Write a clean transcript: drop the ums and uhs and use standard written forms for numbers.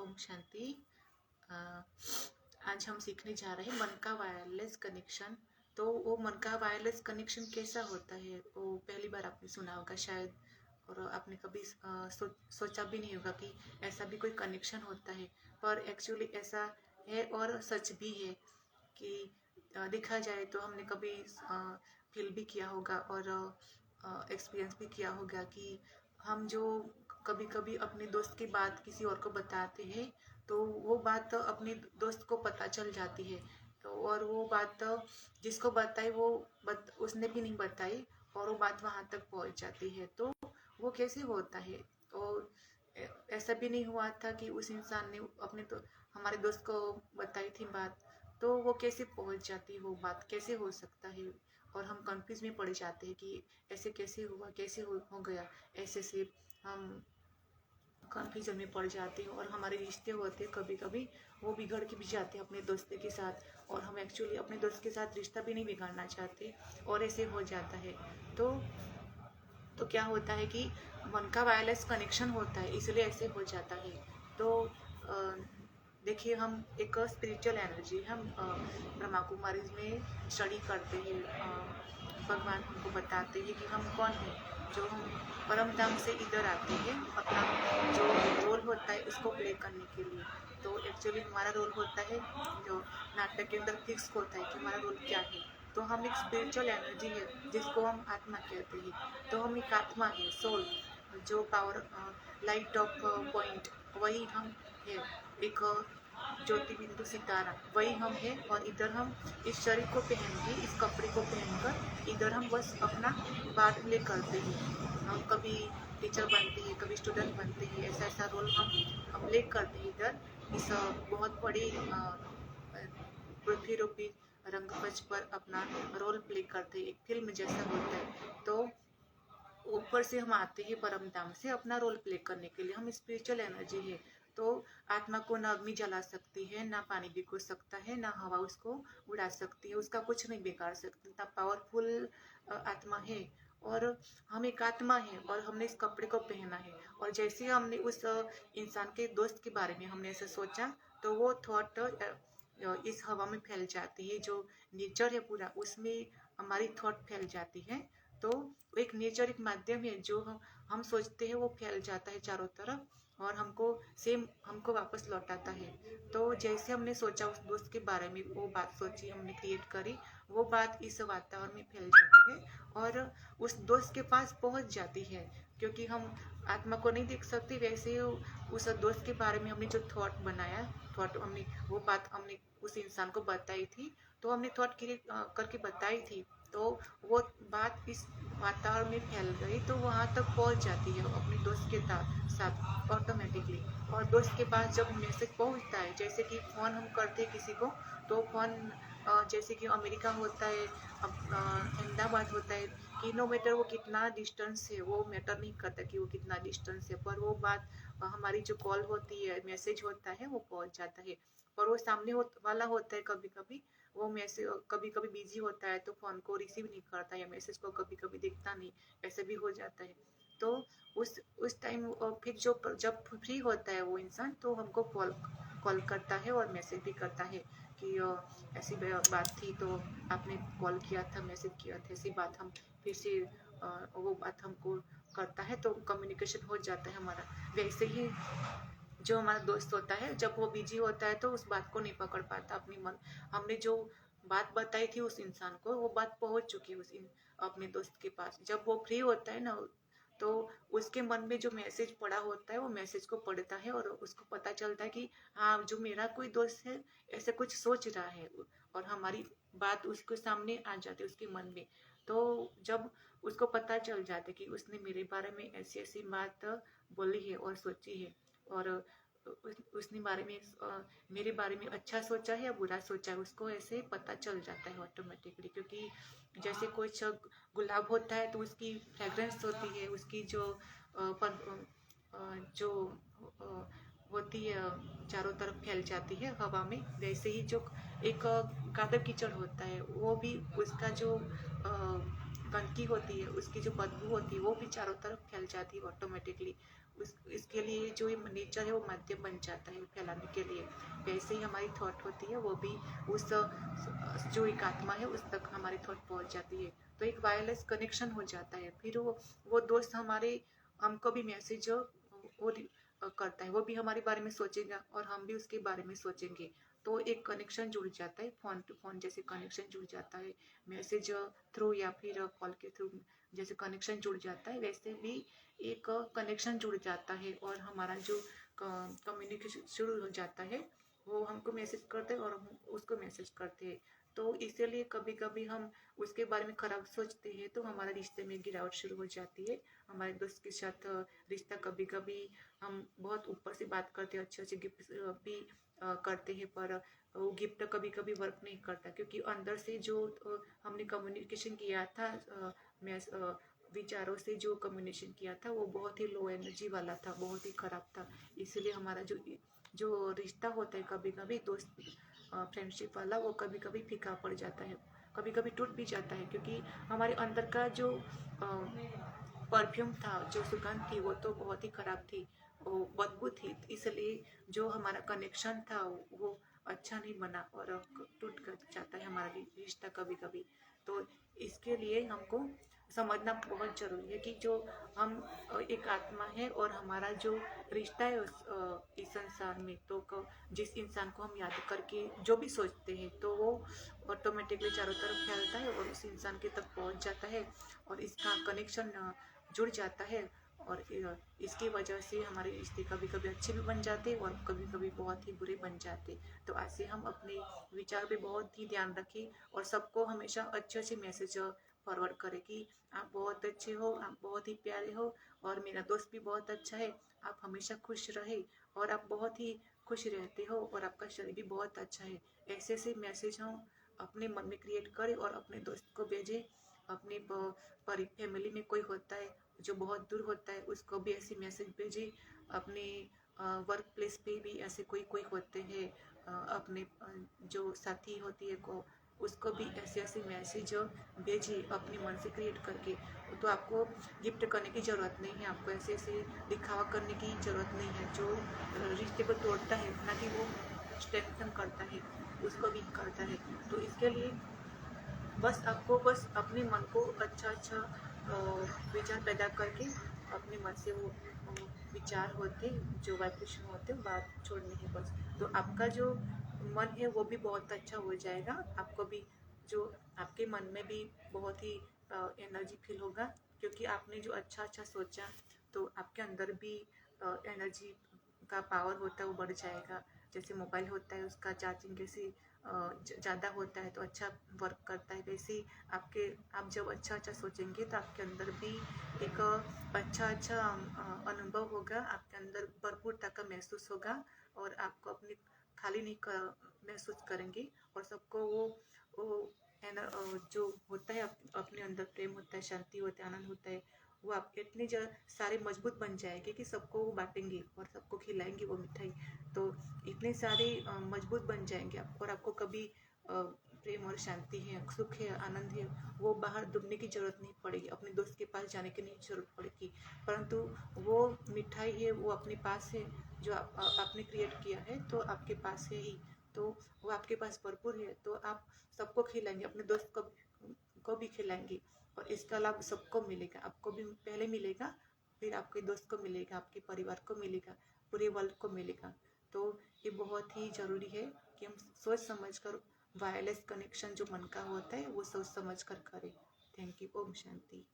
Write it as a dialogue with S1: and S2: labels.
S1: ओम शांति। अ, आज हम सीखने जा रहे हैं मन का वायरलेस कनेक्शन। तो वो मन का वायरलेस कनेक्शन कैसा होता है वो पहली बार आपने सुना होगा शायद, और आपने कभी सोचा भी नहीं होगा कि ऐसा भी कोई कनेक्शन होता है। पर एक्चुअली ऐसा है और सच भी है कि देखा जाए तो हमने कभी फील भी किया होगा और एक्सपीरियंस भी किया होगा कि हम जो कभी कभी अपने दोस्त की बात किसी और को बताते हैं तो वो बात अपने दोस्त को पता चल जाती है। तो और वो बात जिसको बताई उसने भी नहीं बताई और वो बात वहां तक पहुंच जाती है। तो वो कैसे होता है? और ऐसा भी नहीं हुआ था कि उस इंसान ने अपने तो हमारे दोस्त को बताई थी बात, तो वो कैसे पहुंच जाती है, वो बात कैसे हो सकता है? और हम कंफ्यूज में पड़ जाते हैं कि ऐसे कैसे हुआ, कैसे हो गया। ऐसे से हम कन्फ्यूजन में पड़ जाते हैं और हमारे रिश्ते होते हैं कभी कभी वो बिगड़ के भी जाते हैं अपने दोस्त के साथ, और हम एक्चुअली अपने दोस्त के साथ रिश्ता भी नहीं बिगाड़ना चाहते और ऐसे हो जाता है। तो क्या होता है कि मन का वायरलेस कनेक्शन होता है, इसलिए ऐसे हो जाता है। तो देखिए, हम एक स्पिरिचुअल एनर्जी हम ब्रह्मा कुमारी में स्टडी करते हैं। भगवान हमको बताते हैं कि हम कौन हैं, जो हम परम धाम से इधर आते हैं अपना जो रोल होता है उसको प्ले करने के लिए। तो एक्चुअली हमारा रोल होता है जो नाटक के अंदर फिक्स होता है कि हमारा रोल क्या है। तो हम एक स्पिरिचुअल एनर्जी है जिसको हम आत्मा कहते हैं। तो हम एक आत्मा है, सोल, जो पावर लाइट ऑफ पॉइंट, वही हम है। एक ज्योति बिंदु सितारा, वही हम है। और इधर हम इस शरीर को पहन के, इस कपड़े को पहनकर इधर हम बस अपना पार्ट प्ले करते हैं। हम कभी टीचर बनते हैं, कभी स्टूडेंट बनते हैं, ऐसा ऐसा रोल हम प्ले करते हैं इधर इस बहुत बड़ी पृथ्वी रूपी रंगमंच पर अपना रोल प्ले करते हैं। एक फिल्म जैसा होता है। तो ऊपर से हम आते हैं परम धाम से अपना रोल प्ले करने के लिए। हम स्पिरिचुअल एनर्जी है। तो आत्मा को ना अग्नि जला सकती है, ना पानी भिगो सकता है, ना हवा उसको उड़ा सकती है, उसका कुछ नहीं बिगाड़ सकती। इतना पावरफुल आत्मा है। और हम एक आत्मा है और हमने इस कपड़े को पहना है। और जैसे हमने उस इंसान के दोस्त के बारे में हमने ऐसा सोचा, तो वो थॉट इस हवा में फैल जाती है। जो नेचर है पूरा, उसमें हमारी थॉट फैल जाती है। तो एक नेचर, एक माध्यम है जो हम सोचते हैं वो फैल जाता है चारों तरफ और हमको सेम हमको वापस लौटाता है। तो जैसे हमने सोचा उस दोस्त के बारे में, वो बात सोची, हमने क्रिएट करी, वो बात इस वातावरण में फैल जाती है और उस दोस्त के पास पहुंच जाती है। क्योंकि हम आत्मा को नहीं देख सकते, वैसे ही उस दोस्त के बारे में हमने जो थॉट बनाया, थॉट हमने वो बात हमने उस इंसान को बताई थी। तो हमने थॉट क्रिएट करके बताई थी। तो वो बात इस वातावरण में फैल गई, तो वहां तक पहुंच जाती है अपने दोस्त के साथ ऑटोमेटिकली। और दोस्त के पास जब मैसेज पहुंचता है, जैसे कि फोन हम करते हैं किसी को, तो फोन जैसे कि अमेरिका होता है, अहमदाबाद होता है, कि नो मैटर वो कितना डिस्टेंस है, वो मैटर नहीं करता कि वो कितना डिस्टेंस है, पर वो बात हमारी जो कॉल होती है, मैसेज होता है, वो पहुंच जाता है। और वो सामने वाला होता है कभी कभी, वो मैसेज कभी कभी बिजी होता है तो फोन को रिसीव नहीं करता या मैसेज को कभी कभी देखता नहीं, ऐसे भी हो जाता है। तो उस टाइम फिर जब फ्री होता है वो इंसान, तो हमको कॉल कॉल करता है और मैसेज भी करता है कि ऐसी बात थी, तो आपने कॉल किया था, मैसेज किया था, ऐसी बात हम फिर से वो बात हमको करता है, तो कम्युनिकेशन हो जाता है हमारा। वैसे ही जो हमारा दोस्त होता है, जब वो बिजी होता है तो उस बात को नहीं पकड़ पाता अपनी मन। हमने जो बात बताई थी उस इंसान को, वो बात पहुंच चुकी है अपने दोस्त के पास। जब वो फ्री होता है ना, तो उसके मन में जो मैसेज पड़ा होता है वो मैसेज को पढ़ता है और उसको पता चलता है कि हाँ, जो मेरा कोई दोस्त है ऐसे कुछ सोच रहा है, और हमारी बात उसके सामने आ जाती है उसके मन में। तो जब उसको पता चल जाता है कि उसने मेरे बारे में ऐसी ऐसी बात बोली है और सोची है, और उसने बारे में मेरे बारे में अच्छा सोचा है या बुरा सोचा है, उसको ऐसे पता चल जाता है ऑटोमेटिकली। क्योंकि जैसे कोई गुलाब होता है तो उसकी फ्रेग्रेंस होती है, उसकी जो जो होती है चारों तरफ फैल जाती है हवा में। वैसे ही जो एक कादर कीचड़ होता है, वो भी उसका जो गंदगी होती है, उसकी जो बदबू होती है वो भी चारों तरफ फैल जाती है ऑटोमेटिकली। इसके लिए जो ये नेचर है वो माध्यम बन जाता है फैलाने के लिए। वैसे ही हमारी थॉट होती है वो भी उस जो एक आत्मा है उस तक हमारी थॉट पहुंच जाती है। तो एक वायरलेस कनेक्शन हो जाता है। फिर वो दोस्त हमारे हमको भी मैसेज वो करता है, वो भी हमारे बारे में सोचेगा और हम भी उसके बारे में सोचेंगे। तो एक कनेक्शन जुड़ जाता है, फोन टू फोन जैसे कनेक्शन जुड़ जाता है, मैसेज थ्रू या फिर कॉल के थ्रू जैसे कनेक्शन जुड़ जाता है, वैसे भी एक कनेक्शन जुड़ जाता है और हमारा जो कम्युनिकेशन शुरू हो जाता है। वो हमको मैसेज करते हैं और हम उसको मैसेज करते हैं। तो इसीलिए कभी कभी हम उसके बारे में खराब सोचते हैं तो हमारे रिश्ते में गिरावट शुरू हो जाती है। हमारे दोस्त के साथ रिश्ता कभी कभी हम बहुत ऊपर से बात करते हैं, अच्छे अच्छे गिफ्ट भी करते हैं, पर वो गिफ्ट कभी कभी वर्क नहीं करता क्योंकि अंदर से जो हमने कम्युनिकेशन किया था, विचारों से जो कम्युनिकेशन किया था वो बहुत ही लो एनर्जी वाला था, बहुत ही खराब था। इसलिए हमारा जो जो रिश्ता होता है कभी कभी दोस्त फ्रेंडशिप वाला वो कभी कभी फीका पड़ जाता है, कभी कभी टूट भी जाता है क्योंकि हमारे अंदर का जो परफ्यूम था, जो सुगंध थी वो तो बहुत ही खराब थी, वो बदबू थी। इसलिए जो हमारा कनेक्शन था वो अच्छा नहीं बना और टूट कर जाता है हमारा रिश्ता कभी कभी। तो इसके लिए हमको समझना बहुत जरूरी है कि जो हम एक आत्मा है और हमारा जो रिश्ता है इस संसार में, तो जिस इंसान को हम याद करके जो भी सोचते हैं तो वो ऑटोमेटिकली चारों तरफ फैलता है और उस इंसान के तक पहुंच जाता है और इसका कनेक्शन जुड़ जाता है। और इसकी वजह से हमारे रिश्ते कभी कभी अच्छे भी बन जाते और कभी कभी बहुत ही बुरे बन जाते। तो ऐसे हम अपने विचार पे बहुत ही ध्यान रखें और सबको हमेशा अच्छे अच्छे मैसेज फॉरवर्ड करें कि आप बहुत अच्छे हो, आप बहुत ही प्यारे हो और मेरा दोस्त भी बहुत अच्छा है, आप हमेशा खुश रहे और आप बहुत ही खुश रहते हो और आपका शरीर भी बहुत अच्छा है। ऐसे ऐसे मैसेज हम अपने मन में क्रिएट करें और अपने दोस्त को भेजें। अपने फैमिली में कोई होता है जो बहुत दूर होता है उसको भी ऐसे मैसेज भेजें। अपने वर्क प्लेस पे भी ऐसे कोई कोई होते हैं, अपने जो साथी होती है को उसको भी ऐसे ऐसे मैसेज भेजिए अपने मन से क्रिएट करके। तो आपको गिफ्ट करने की ज़रूरत नहीं है, आपको ऐसे ऐसे दिखावा करने की ज़रूरत नहीं है। जो रिश्ते को तोड़ता है ना कि वो स्ट्रेंथन करता है, उसको वीक करता है। तो इसके लिए बस आपको बस अपने मन को अच्छा अच्छा विचार पैदा करके अपने मन से वो विचार होते जो वाइब्रेशन होते बात छोड़नी है बस। तो आपका जो मन है वो भी बहुत अच्छा हो जाएगा, आपको भी जो आपके मन में भी बहुत ही एनर्जी फील होगा क्योंकि आपने जो अच्छा अच्छा सोचा तो आपके अंदर भी एनर्जी का पावर होता है वो बढ़ जाएगा। जैसे मोबाइल होता है उसका चार्जिंग कैसे ज़्यादा होता है तो अच्छा वर्क करता है, वैसे ही आप जब अच्छा अच्छा सोचेंगे तो आपके अंदर भी एक अच्छा अच्छा अनुभव होगा, आपके अंदर भरपूरता का महसूस होगा और आपको अपने खाली नहीं महसूस करेंगे और सबको वो जो होता है अपने अंदर प्रेम होता है, शांति होता है, आनंद होता है, वो आप इतने सारे मजबूत बन जाएंगे कि सबको वो बांटेंगे और सबको खिलाएंगे वो मिठाई। तो इतने सारे मजबूत बन जाएंगे आप और आपको कभी प्रेम और शांति है, सुख है, आनंद है, वो बाहर ढूंढने की जरूरत नहीं पड़ेगी, अपने दोस्त के पास जाने की नहीं जरूरत पड़ेगी। परंतु वो मिठाई है वो अपने पास है, जो आपने क्रिएट किया है तो आपके पास है ही। तो वो आपके पास भरपूर है तो आप सबको खिलाएंगे, अपने दोस्त को भी खिलाएंगे और इसका लाभ सबको मिलेगा। आपको भी पहले मिलेगा, फिर आपके दोस्त को मिलेगा, आपके परिवार को मिलेगा, पूरे वर्ल्ड को मिलेगा। तो ये बहुत ही ज़रूरी है कि हम सोच समझ कर वायरलेस कनेक्शन जो मन का होता है वो सोच समझ कर करें। Thank you. ओम शांति।